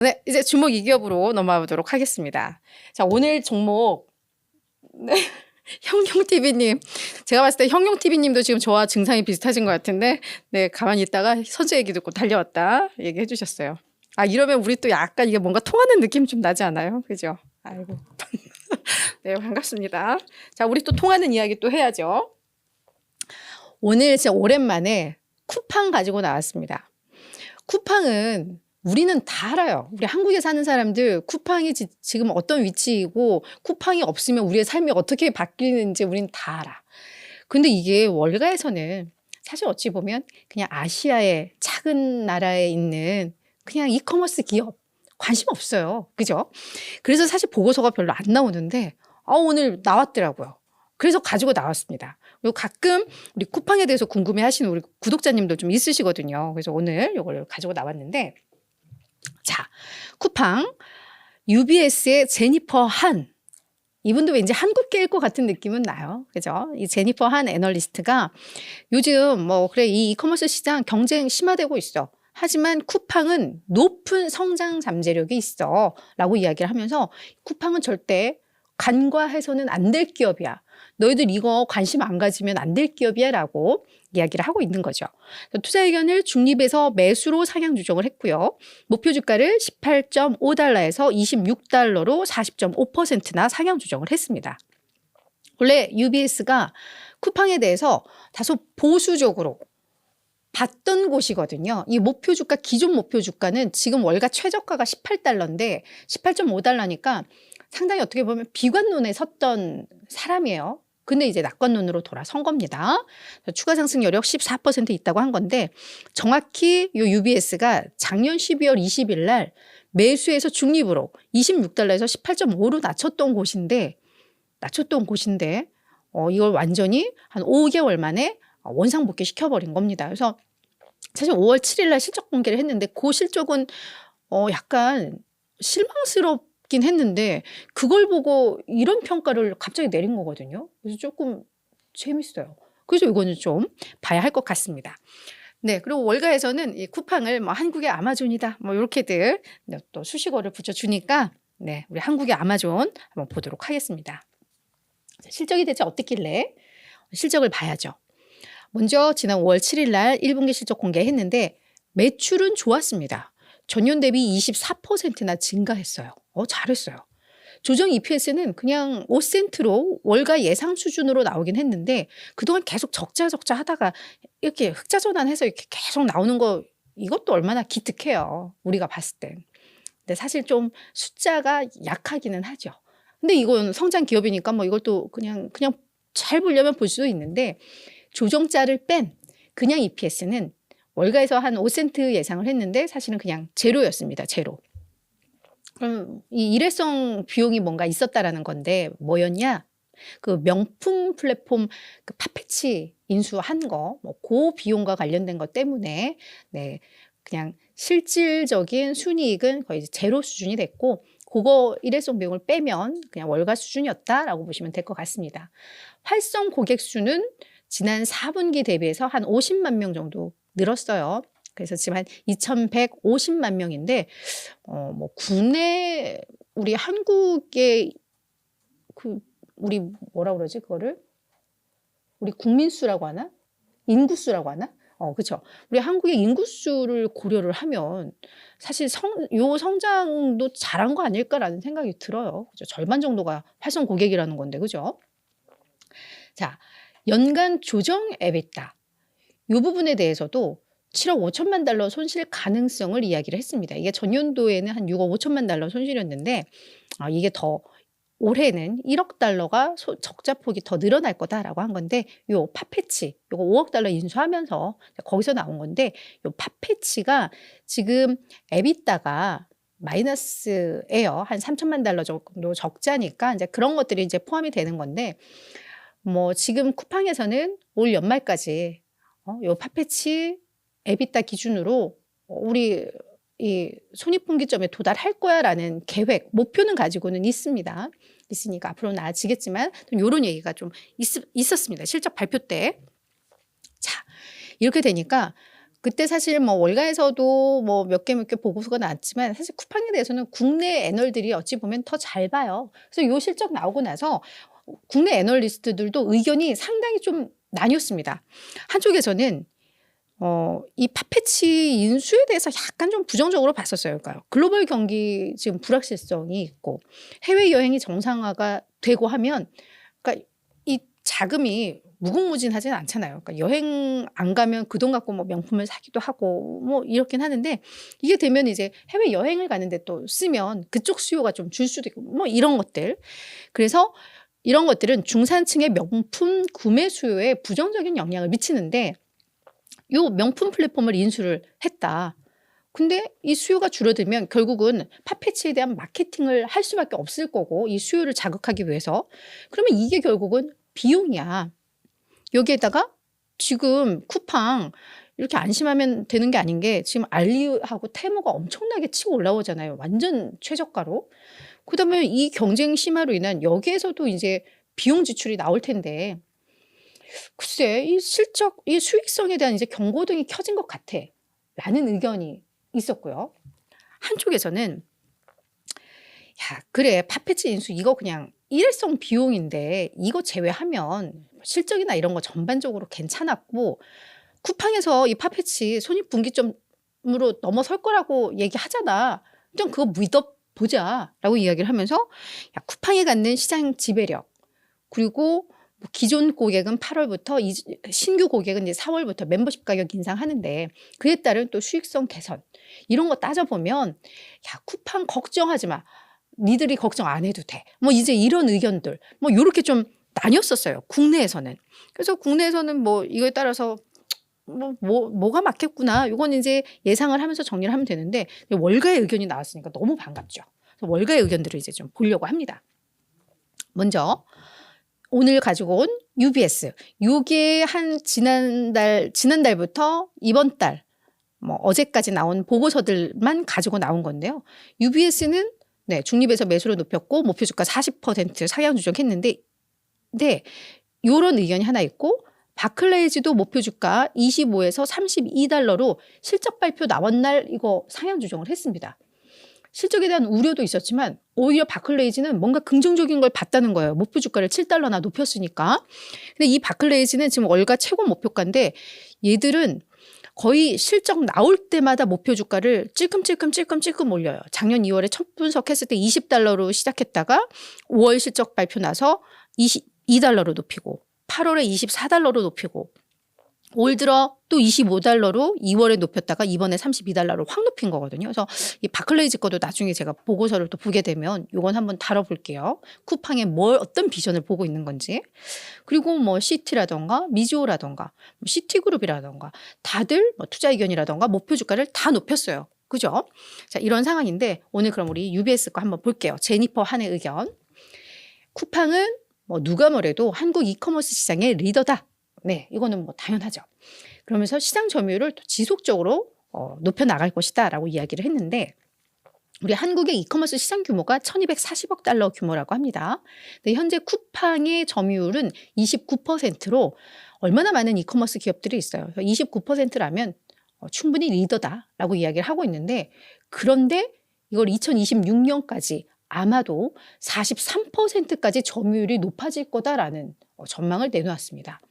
네, 이제 주목 2기업으로 넘어가 보도록 하겠습니다. 자, 오늘 종목. 네. 형용TV님. 제가 봤을 때 형용TV님도 지금 저와 증상이 비슷하신 것 같은데, 네, 가만히 있다가 선제 얘기 듣고 달려왔다 얘기해 주셨어요. 아, 이러면 우리 또 약간 이게 뭔가 통하는 느낌 좀 나지 않아요? 그죠? 아이고. 네, 반갑습니다. 자, 우리 또 통하는 이야기 또 해야죠. 오늘 진짜 오랜만에 쿠팡 가지고 나왔습니다. 쿠팡은 우리는 다 알아요. 우리 한국에 사는 사람들 쿠팡이 지금 어떤 위치이고 쿠팡이 없으면 우리의 삶이 어떻게 바뀌는지 우리는 다 알아. 근데 이게 월가에서는 사실 어찌 보면 그냥 아시아의 작은 나라에 있는 그냥 이커머스 기업 관심 없어요. 그죠? 그래서 사실 보고서가 별로 안 나오는데 오늘 나왔더라고요. 그래서 가지고 나왔습니다. 그리고 가끔 우리 쿠팡에 대해서 궁금해 하시는 우리 구독자님들 좀 있으시거든요. 그래서 오늘 이걸 가지고 나왔는데, 자, 쿠팡 UBS의 제니퍼 한, 이분도 왠지 한국계일 것 같은 느낌은 나요. 그죠? 이 제니퍼 한 애널리스트가 요즘 그래, 이 이커머스 시장 경쟁 심화되고 있어. 하지만 쿠팡은 높은 성장 잠재력이 있어. 라고 이야기를 하면서 쿠팡은 절대 간과해서는 안 될 기업이야. 너희들 이거 관심 안 가지면 안 될 기업이야. 라고 이야기를 하고 있는 거죠. 투자 의견을 중립에서 매수로 상향 조정을 했고요. 목표 주가를 18.5달러에서 26달러로 40.5%나 상향 조정을 했습니다. 원래 UBS가 쿠팡에 대해서 다소 보수적으로 봤던 곳이거든요. 이 목표 주가, 기존 목표 주가는 지금 월가 최저가가 18달러인데 18.5달러니까 상당히 어떻게 보면 비관론에 섰던 사람이에요. 근데 이제 낙관론으로 돌아선 겁니다. 추가 상승 여력 14% 있다고 한 건데, 정확히 이 UBS가 작년 12월 20일 날 매수해서 중립으로 26달러에서 18.5로 낮췄던 곳인데 이걸 완전히 한 5개월 만에 원상복귀 시켜버린 겁니다. 그래서 사실 5월 7일 날 실적 공개를 했는데 그 실적은 약간 실망스럽긴 했는데 그걸 보고 이런 평가를 갑자기 내린 거거든요. 그래서 조금 재밌어요. 그래서 이거는 좀 봐야 할 것 같습니다. 네, 그리고 월가에서는 이 쿠팡을 한국의 아마존이다 이렇게들 또 수식어를 붙여주니까, 네, 우리 한국의 아마존 한번 보도록 하겠습니다. 실적이 대체 어떻길래 실적을 봐야죠. 먼저 지난 5월 7일 날 1분기 실적 공개했는데 매출은 좋았습니다. 전년 대비 24%나 증가했어요. 잘했어요. 조정 EPS는 그냥 5센트로 월가 예상 수준으로 나오긴 했는데 그동안 계속 적자 하다가 이렇게 흑자전환해서 이렇게 계속 나오는 거, 이것도 얼마나 기특해요. 우리가 봤을 땐. 근데 사실 좀 숫자가 약하기는 하죠. 근데 이건 성장 기업이니까 이것도 그냥 잘 보려면 볼 수도 있는데, 조정자를 뺀 그냥 EPS는 월가에서 한 5센트 예상을 했는데 사실은 그냥 제로였습니다. 제로. 그럼 이 일회성 비용이 뭔가 있었다라는 건데 뭐였냐? 그 명품 플랫폼 그 파페치 인수한 거, 그 비용과 관련된 것 때문에, 네, 그냥 실질적인 순이익은 거의 제로 수준이 됐고, 그거 일회성 비용을 빼면 그냥 월가 수준이었다라고 보시면 될 것 같습니다. 활성 고객 수는 지난 4분기 대비해서 한 50만 명 정도 늘었어요. 그래서 지금 한 2,150만 명인데, 국내, 우리 한국의 우리 뭐라 그러지, 그거를? 우리 국민수라고 하나? 인구수라고 하나? 그쵸. 우리 한국의 인구수를 고려를 하면 사실 요 성장도 잘한 거 아닐까라는 생각이 들어요. 그죠? 절반 정도가 활성 고객이라는 건데, 그죠? 자, 연간 조정 EBITDA. 이 부분에 대해서도 7억 5천만 달러 손실 가능성을 이야기를 했습니다. 이게 전년도에는 한 6억 5천만 달러 손실이었는데, 이게 더 올해는 1억 달러가 적자폭이 더 늘어날 거다라고 한 건데, 요 파페치, 요거 5억 달러 인수하면서 거기서 나온 건데, 요 파페치가 지금 에비타가 마이너스예요. 한 3천만 달러 정도 적자니까 이제 그런 것들이 이제 포함이 되는 건데, 지금 쿠팡에서는 올 연말까지 요 파페치 에비타 기준으로 우리 이 손익분기점에 도달할 거야라는 계획, 목표는 가지고는 있으니까 앞으로 나아지겠지만 이런 얘기가 좀 있었습니다. 실적 발표 때. 자, 이렇게 되니까 그때 사실 뭐 월가에서도 뭐 몇 개 보고서가 나왔지만 사실 쿠팡에 대해서는 국내 애널들이 어찌 보면 더 잘 봐요. 그래서 요 실적 나오고 나서 국내 애널리스트들도 의견이 상당히 좀 나뉘었습니다. 한쪽에서는 이 팟패치 인수에 대해서 약간 좀 부정적으로 봤었어요. 그러니까 글로벌 경기 지금 불확실성이 있고 해외여행이 정상화가 되고 하면 그러니까 이 자금이 무궁무진하지는 않잖아요. 그러니까 여행 안 가면 그 돈 갖고 뭐 명품을 사기도 하고 뭐 이렇긴 하는데 이게 되면 이제 해외여행을 가는데 또 쓰면 그쪽 수요가 좀 줄 수도 있고 뭐 이런 것들. 그래서 이런 것들은 중산층의 명품 구매 수요에 부정적인 영향을 미치는데 요 명품 플랫폼을 인수를 했다. 근데 이 수요가 줄어들면 결국은 팟패치에 대한 마케팅을 할 수밖에 없을 거고 이 수요를 자극하기 위해서 그러면 이게 결국은 비용이야. 여기에다가 지금 쿠팡 이렇게 안심하면 되는 게 아닌 게 지금 알리하고 테무가 엄청나게 치고 올라오잖아요. 완전 최저가로. 그다음에 이 경쟁 심화로 인한 여기에서도 이제 비용 지출이 나올 텐데 글쎄 이 실적, 이 수익성에 대한 이제 경고등이 켜진 것 같아. 라는 의견이 있었고요. 한쪽에서는 야, 그래 팟패치 인수 이거 그냥 일회성 비용인데 이거 제외하면 실적이나 이런 거 전반적으로 괜찮았고 쿠팡에서 이 팟패치 손익분기점으로 넘어설 거라고 얘기하잖아. 좀 그거 믿어보자 라고 이야기를 하면서 야, 쿠팡이 갖는 시장 지배력 그리고 뭐 기존 고객은 8월부터 신규 고객은 이제 4월부터 멤버십 가격 인상하는데 그에 따른 또 수익성 개선 이런 거 따져보면 야 쿠팡 걱정하지 마. 니들이 걱정 안 해도 돼. 뭐 이제 이런 의견들 뭐 이렇게 좀 나뉘었었어요. 국내에서는. 그래서 국내에서는 뭐 이거에 따라서 뭐가 맞겠구나. 이건 이제 예상을 하면서 정리를 하면 되는데 월가의 의견이 나왔으니까 너무 반갑죠. 그래서 월가의 의견들을 이제 좀 보려고 합니다. 먼저 오늘 가지고 온 UBS. 요게 한 지난달부터 이번 달 뭐 어제까지 나온 보고서들만 가지고 나온 건데요. UBS는 네, 중립에서 매수를 높였고 목표 주가 40% 상향 조정했는데 네, 요런 의견이 하나 있고 바클레이즈도 목표 주가 25에서 32달러로 실적 발표 나온 날 이거 상향 조정을 했습니다. 실적에 대한 우려도 있었지만 오히려 바클레이즈는 뭔가 긍정적인 걸 봤다는 거예요. 목표 주가를 7달러나 높였으니까. 근데 이 바클레이즈는 지금 월가 최고 목표가인데 얘들은 거의 실적 나올 때마다 목표 주가를 찔끔찔끔 올려요. 작년 2월에 첫 분석했을 때 20달러로 시작했다가 5월 실적 발표 나서 22달러로 높이고 8월에 24달러로 높이고 올 들어 또 25달러로 2월에 높였다가 이번에 32달러로 확 높인 거거든요. 그래서 이 바클레이즈 거도 나중에 제가 보고서를 또 보게 되면 이건 한번 다뤄볼게요. 쿠팡에 어떤 비전을 보고 있는 건지. 그리고 뭐 시티라던가 미즈호라던가 시티그룹이라던가 다들 뭐 투자 의견이라던가 목표 주가를 다 높였어요. 그죠? 자, 이런 상황인데 오늘 그럼 우리 UBS 거 한번 볼게요. 제니퍼 한의 의견. 쿠팡은 뭐 누가 뭐래도 한국 이커머스 시장의 리더다. 네, 이거는 뭐 당연하죠. 그러면서 시장 점유율을 또 지속적으로 높여 나갈 것이다 라고 이야기를 했는데 우리 한국의 이커머스 시장 규모가 1240억 달러 규모라고 합니다. 근데 현재 쿠팡의 점유율은 29%로 얼마나 많은 이커머스 기업들이 있어요. 29%라면 충분히 리더다라고 이야기를 하고 있는데 그런데 이걸 2026년까지 아마도 43%까지 점유율이 높아질 거다라는 전망을 내놓았습니다.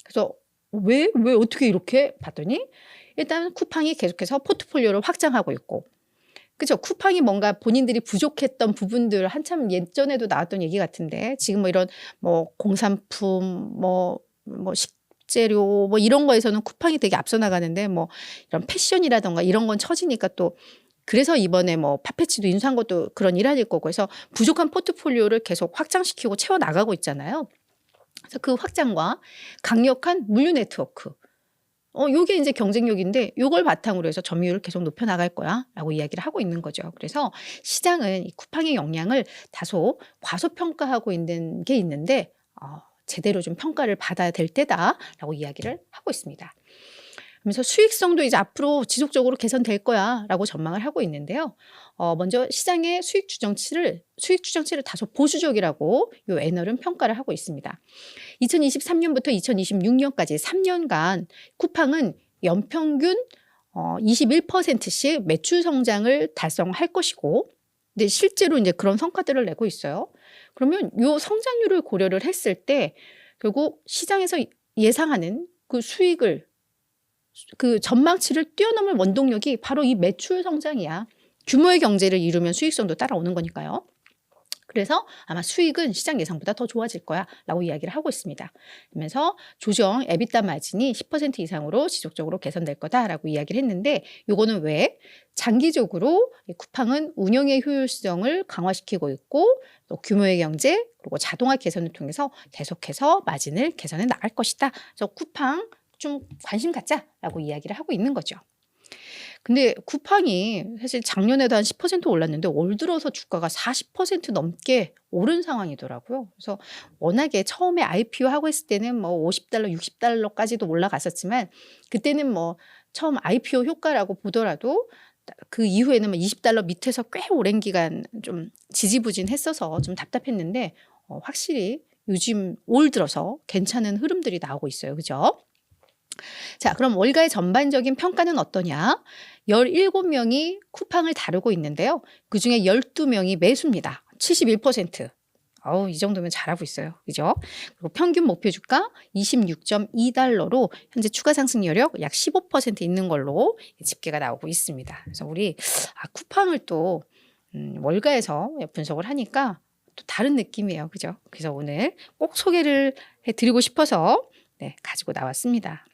그래서 왜 어떻게 이렇게 봤더니 일단 쿠팡이 계속해서 포트폴리오를 확장하고 있고 그죠? 쿠팡이 뭔가 본인들이 부족했던 부분들 한참 예전에도 나왔던 얘기 같은데 지금 뭐 이런 뭐 공산품 뭐 식재료 뭐 이런 거에서는 쿠팡이 되게 앞서 나가는데 뭐 이런 패션이라던가 이런 건 처지니까 또 그래서 이번에 뭐 팟패치도 인수한 것도 그런 일환일 거고 해서 부족한 포트폴리오를 계속 확장시키고 채워 나가고 있잖아요. 그래서 그 확장과 강력한 물류 네트워크. 요게 이제 경쟁력인데 요걸 바탕으로 해서 점유율을 계속 높여 나갈 거야 라고 이야기를 하고 있는 거죠. 그래서 시장은 이 쿠팡의 역량을 다소 과소평가하고 있는 게 있는데 제대로 좀 평가를 받아야 될 때다라고 이야기를 하고 있습니다. 그래서 수익성도 이제 앞으로 지속적으로 개선될 거야 라고 전망을 하고 있는데요. 먼저 시장의 수익 추정치를 다소 보수적이라고 요 애널은 평가를 하고 있습니다. 2023년부터 2026년까지 3년간 쿠팡은 연평균 21%씩 매출 성장을 달성할 것이고, 근데 실제로 이제 그런 성과들을 내고 있어요. 그러면 요 성장률을 고려를 했을 때 결국 시장에서 예상하는 그 수익을, 그 전망치를 뛰어넘을 원동력이 바로 이 매출 성장이야. 규모의 경제를 이루면 수익성도 따라오는 거니까요. 그래서 아마 수익은 시장 예상보다 더 좋아질 거야 라고 이야기를 하고 있습니다. 그러면서 조정 에비타 마진이 10% 이상으로 지속적으로 개선될 거다라고 이야기를 했는데, 요거는 왜? 장기적으로 쿠팡은 운영의 효율성을 강화시키고 있고 또 규모의 경제 그리고 자동화 개선을 통해서 계속해서 마진을 개선해 나갈 것이다. 그래서 쿠팡 좀 관심 갖자라고 이야기를 하고 있는 거죠. 근데 쿠팡이 사실 작년에도 한 10% 올랐는데 올 들어서 주가가 40% 넘게 오른 상황이더라고요. 그래서 워낙에 처음에 IPO 하고 있을 때는 뭐 $50, $60까지도 올라갔었지만, 그때는 뭐 처음 IPO 효과라고 보더라도 그 이후에는 뭐 $20 밑에서 꽤 오랜 기간 좀 지지부진했어서 좀 답답했는데, 확실히 요즘 올 들어서 괜찮은 흐름들이 나오고 있어요. 그죠? 자, 그럼 월가의 전반적인 평가는 어떠냐? 17명이 쿠팡을 다루고 있는데요. 그중에 12명이 매수입니다. 71%. 이 정도면 잘하고 있어요. 그죠? 그리고 평균 목표 주가 $26.2로 현재 추가 상승 여력 약 15% 있는 걸로 집계가 나오고 있습니다. 그래서 우리 쿠팡을 또 월가에서 분석을 하니까 또 다른 느낌이에요. 그죠? 그래서 오늘 꼭 소개를 해드리고 싶어서 가지고 나왔습니다.